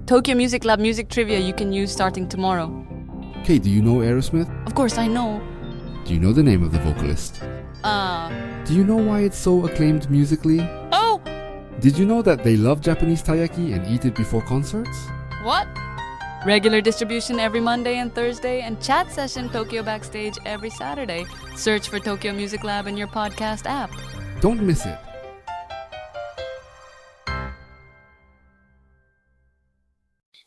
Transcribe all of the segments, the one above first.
Tokyo Music Lab music trivia you can use starting tomorrow. Okay, do you know Aerosmith? Of course, I know. Do you know the name of the vocalist? Do you know why it's so acclaimed musically? Oh! Did you know that they love Japanese taiyaki and eat it before concerts? What? Regular distribution every Monday and Thursday, and chat session Tokyo Backstage every Saturday. Search for Tokyo Music Lab in your podcast app. Don't miss it.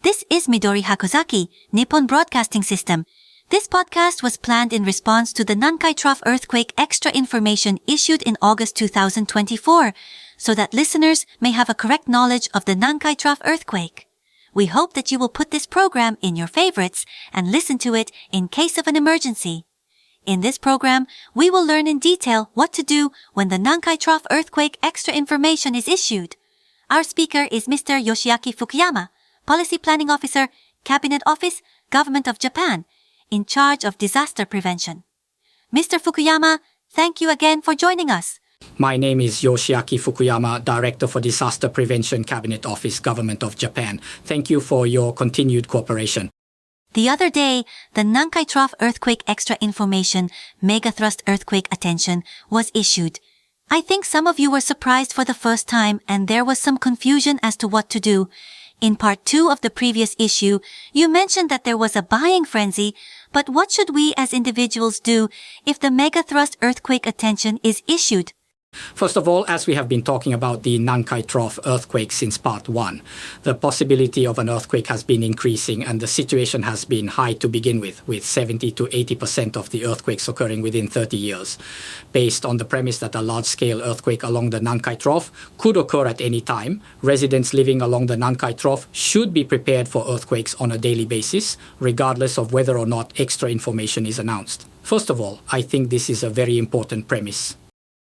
This is Midori Hakozaki, Nippon Broadcasting System. This podcast was planned in response to the Nankai Trough earthquake extra information issued in August 2024, so that listeners may have a correct knowledge of the Nankai Trough earthquake. We hope that you will put this program in your favorites and listen to it in case of an emergency. In this program, we will learn in detail what to do when the Nankai Trough earthquake extra information is issued. Our speaker is Mr. Yoshiaki Fukuyama, Policy Planning Officer, Cabinet Office, Government of Japan, in charge of disaster prevention. Mr. Fukuyama, thank you again for joining us. My name is Yoshiaki Fukuyama, Director for Disaster Prevention, Cabinet Office, Government of Japan. Thank you for your continued cooperation. The other day, the Nankai Trough earthquake extra information, Megathrust earthquake attention, was issued. I think some of you were surprised for the first time and there was some confusion as to what to do. In part 2 of the previous issue, you mentioned that there was a buying frenzy, but what should we as individuals do if the Megathrust earthquake attention is issued? First of all, as we have been talking about the Nankai Trough earthquake since part 1, the possibility of an earthquake has been increasing and the situation has been high to begin with 70 to 80% of the earthquakes occurring within 30 years. Based on the premise that a large-scale earthquake along the Nankai Trough could occur at any time, residents living along the Nankai Trough should be prepared for earthquakes on a daily basis, regardless of whether or not extra information is announced. First of all, I think this is a very important premise.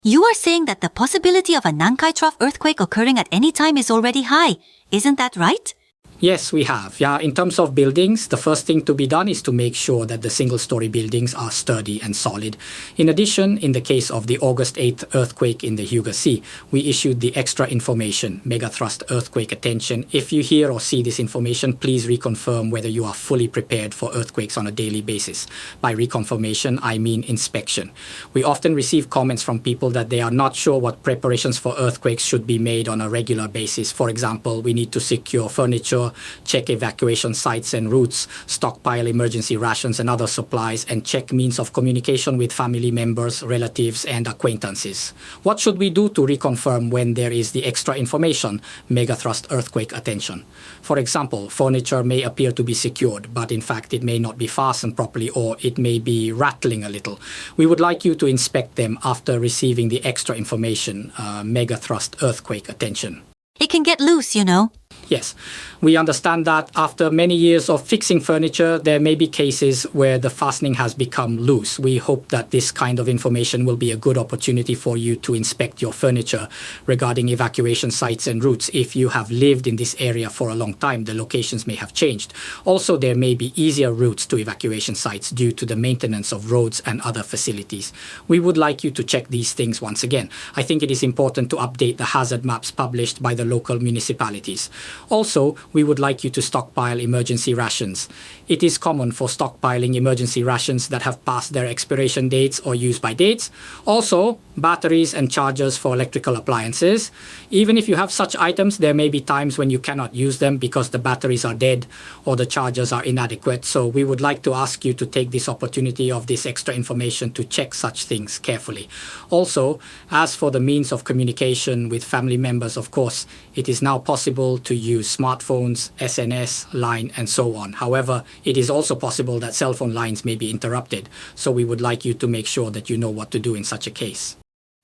You are saying that the possibility of a Nankai Trough earthquake occurring at any time is already high. Isn't that right? Yes, we have. In terms of buildings, the first thing to be done is to make sure that the single-story buildings are sturdy and solid. In addition, in the case of the August 8th earthquake in the Hyuga Sea, we issued the extra information, Megathrust earthquake attention. If you hear or see this information, please reconfirm whether you are fully prepared for earthquakes on a daily basis. By reconfirmation, I mean inspection. We often receive comments from people that they are not sure what preparations for earthquakes should be made on a regular basis. For example, we need to secure furniture, check evacuation sites and routes, stockpile emergency rations and other supplies, and check means of communication with family members, relatives, and acquaintances. What should we do to reconfirm when there is the extra information, Megathrust earthquake attention? For example, furniture may appear to be secured, but in fact it may not be fastened properly or it may be rattling a little. We would like you to inspect them after receiving the extra information, Megathrust earthquake attention. It can get loose, you know. Yes, we understand that after many years of fixing furniture, there may be cases where the fastening has become loose. We hope that this kind of information will be a good opportunity for you to inspect your furniture regarding evacuation sites and routes. If you have lived in this area for a long time, the locations may have changed. Also, there may be easier routes to evacuation sites due to the maintenance of roads and other facilities. We would like you to check these things once again. I think it is important to update the hazard maps published by the local municipalities. Also, we would like you to stockpile emergency rations. It is common for stockpiling emergency rations that have passed their expiration dates or use-by dates. Also, batteries and chargers for electrical appliances. Even if you have such items, there may be times when you cannot use them because the batteries are dead or the chargers are inadequate. So we would like to ask you to take this opportunity of this extra information to check such things carefully. Also, as for the means of communication with family members, of course, it is now possible to use smartphones, SNS, Line, and so on. However, it is also possible that cell phone lines may be interrupted, so we would like you to make sure that you know what to do in such a case.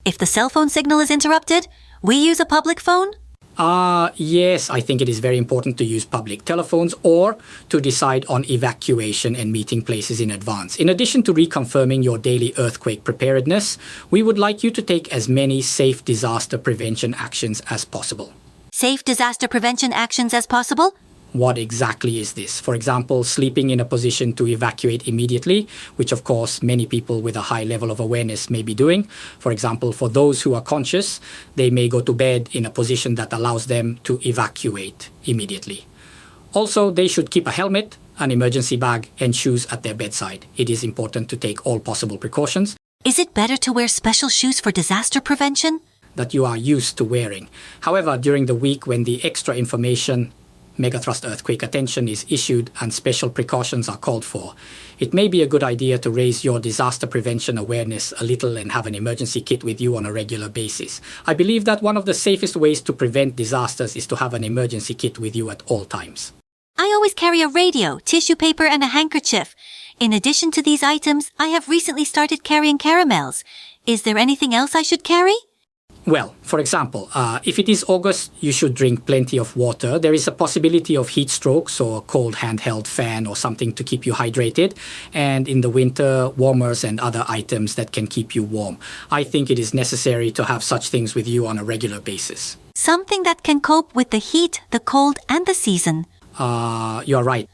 If the cell phone signal is interrupted, we use a public phone? Yes, I think it is very important to use public telephones or to decide on evacuation and meeting places in advance. In addition to reconfirming your daily earthquake preparedness, we would like you to take as many safe disaster prevention actions as possible. Safe disaster prevention actions as possible? What exactly is this? For example, sleeping in a position to evacuate immediately, which of course many people with a high level of awareness may be doing. For example, for those who are conscious, they may go to bed in a position that allows them to evacuate immediately. Also, they should keep a helmet, an emergency bag, and shoes at their bedside. It is important to take all possible precautions. Is it better to wear special shoes for disaster prevention? That you are used to wearing. However, during the week when the extra information megathrust earthquake attention is issued and special precautions are called for, it may be a good idea to raise your disaster prevention awareness a little and have an emergency kit with you on a regular basis. I believe that one of the safest ways to prevent disasters is to have an emergency kit with you at all times. I always carry a radio, tissue paper, and a handkerchief. In addition to these items, I have recently started carrying caramels. Is there anything else I should carry? Well, for example, if it is August, you should drink plenty of water. There is a possibility of heat strokes or a cold handheld fan or something to keep you hydrated. And in the winter, warmers and other items that can keep you warm. I think it is necessary to have such things with you on a regular basis. Something that can cope with the heat, the cold, and the season. You're right.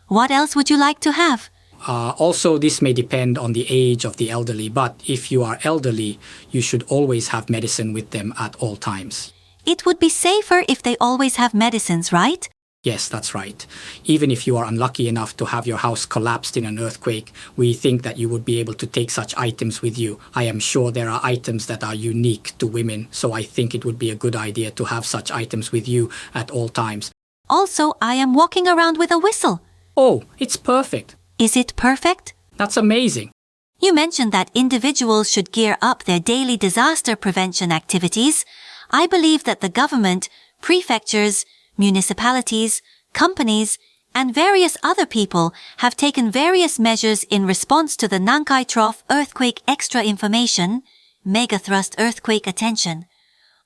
What else would you like to have? Also, this may depend on the age of the elderly, but if you are elderly, you should always have medicine with them at all times. It would be safer if they always have medicines, right? Yes, that's right. Even if you are unlucky enough to have your house collapsed in an earthquake, we think that you would be able to take such items with you. I am sure there are items that are unique to women, so I think it would be a good idea to have such items with you at all times. Also, I am walking around with a whistle. Oh, it's perfect. Is it perfect? That's amazing. You mentioned that individuals should gear up their daily disaster prevention activities. I believe that the government, prefectures, municipalities, companies, and various other people have taken various measures in response to the Nankai Trough earthquake extra information, megathrust earthquake attention.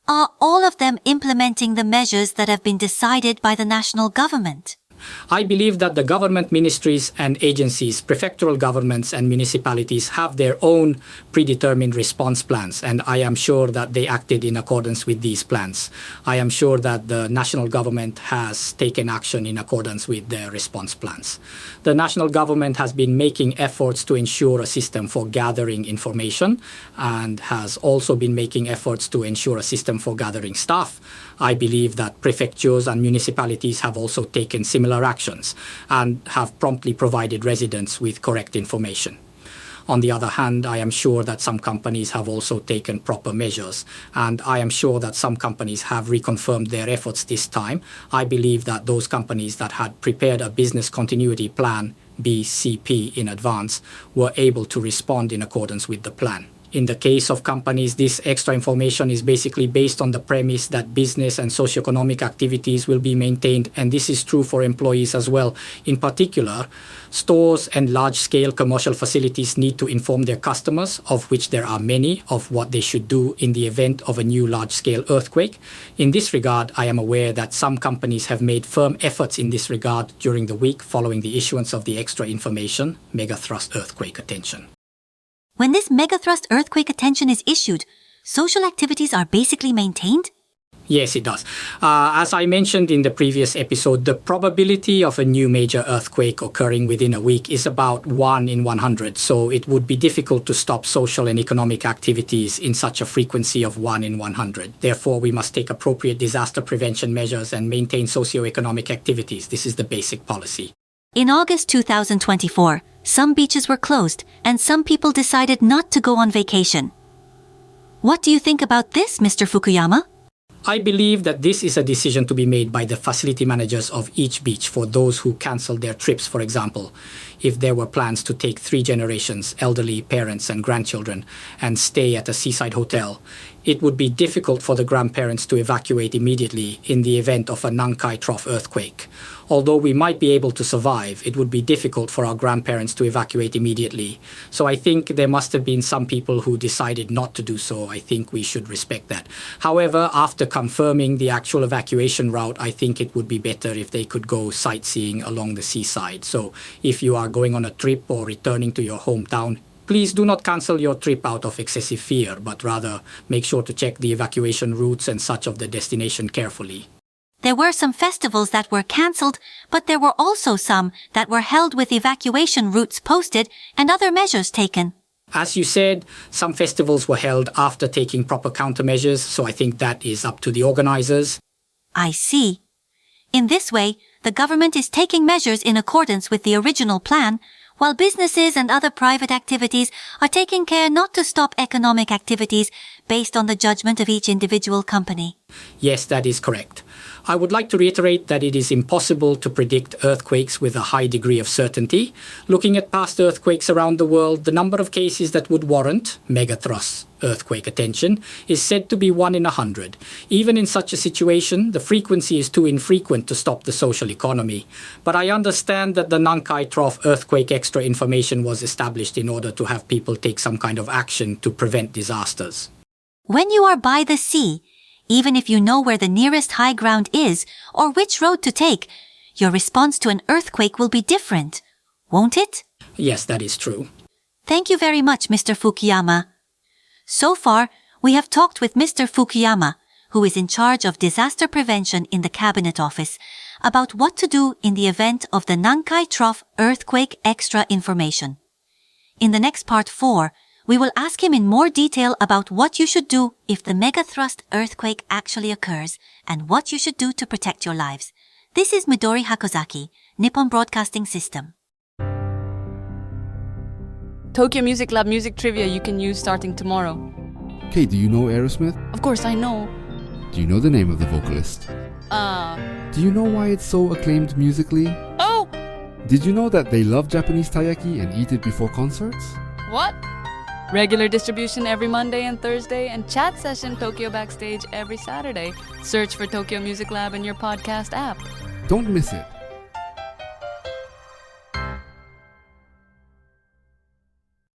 Are all of them implementing the measures that have been decided by the national government? I believe that the government ministries and agencies, prefectural governments and municipalities have their own predetermined response plans, and I am sure that they acted in accordance with these plans. I am sure that the national government has taken action in accordance with their response plans. The national government has been making efforts to ensure a system for gathering information and has also been making efforts to ensure a system for gathering staff. I believe that prefectures and municipalities have also taken similar actions and have promptly provided residents with correct information. On the other hand, I am sure that some companies have also taken proper measures, and I am sure that some companies have reconfirmed their efforts this time. I believe that those companies that had prepared a business continuity plan, BCP, in advance were able to respond in accordance with the plan. In the case of companies, this extra information is basically based on the premise that business and socioeconomic activities will be maintained, and this is true for employees as well. In particular, stores and large-scale commercial facilities need to inform their customers, of which there are many, of what they should do in the event of a new large-scale earthquake. In this regard, I am aware that some companies have made firm efforts in this regard during the week following the issuance of the extra information, megathrust earthquake attention. When this megathrust earthquake attention is issued, social activities are basically maintained? Yes, it does. As I mentioned in the previous episode, the probability of a new major earthquake occurring within a week is about 1 in 100, so it would be difficult to stop social and economic activities in such a frequency of 1 in 100. Therefore, we must take appropriate disaster prevention measures and maintain socio-economic activities. This is the basic policy. In August 2024, some beaches were closed and some people decided not to go on vacation. What do you think about this, Mr. Fukuyama? I believe that this is a decision to be made by the facility managers of each beach for those who cancel their trips, for example. If there were plans to take 3 generations, elderly parents and grandchildren, and stay at a seaside hotel, it would be difficult for the grandparents to evacuate immediately in the event of a Nankai Trough earthquake. Although we might be able to survive, it would be difficult for our grandparents to evacuate immediately. So I think there must have been some people who decided not to do so. I think we should respect that. However, after confirming the actual evacuation route, I think it would be better if they could go sightseeing along the seaside. So if you are going on a trip or returning to your hometown, please do not cancel your trip out of excessive fear, but rather make sure to check the evacuation routes and such of the destination carefully. There were some festivals that were cancelled, but there were also some that were held with evacuation routes posted and other measures taken. As you said, some festivals were held after taking proper countermeasures, so I think that is up to the organizers. I see. In this way, the government is taking measures in accordance with the original plan, while businesses and other private activities are taking care not to stop economic activities based on the judgment of each individual company. Yes, that is correct. I would like to reiterate that it is impossible to predict earthquakes with a high degree of certainty. Looking at past earthquakes around the world, the number of cases that would warrant megathrust earthquake attention is said to be 1 in 100. Even in such a situation, the frequency is too infrequent to stop the social economy. But I understand that the Nankai Trough earthquake extra information was established in order to have people take some kind of action to prevent disasters. When you are by the sea, even if you know where the nearest high ground is or which road to take, your response to an earthquake will be different, won't it? Yes, that is true. Thank you very much, Mr. Fukuyama. So far, we have talked with Mr. Fukuyama, who is in charge of disaster prevention in the Cabinet Office, about what to do in the event of the Nankai Trough earthquake extra information. In the next part 4, we will ask him in more detail about what you should do if the megathrust earthquake actually occurs and what you should do to protect your lives. This is Midori Hakozaki, Nippon Broadcasting System. Tokyo Music Lab music trivia you can use starting tomorrow. Okay, do you know Aerosmith? Of course, I know. Do you know the name of the vocalist? Do you know why it's so acclaimed musically? Oh! Did you know that they love Japanese taiyaki and eat it before concerts? What? Regular distribution every Monday and Thursday, and chat session Tokyo Backstage every Saturday. Search for Tokyo Music Lab in your podcast app. Don't miss it.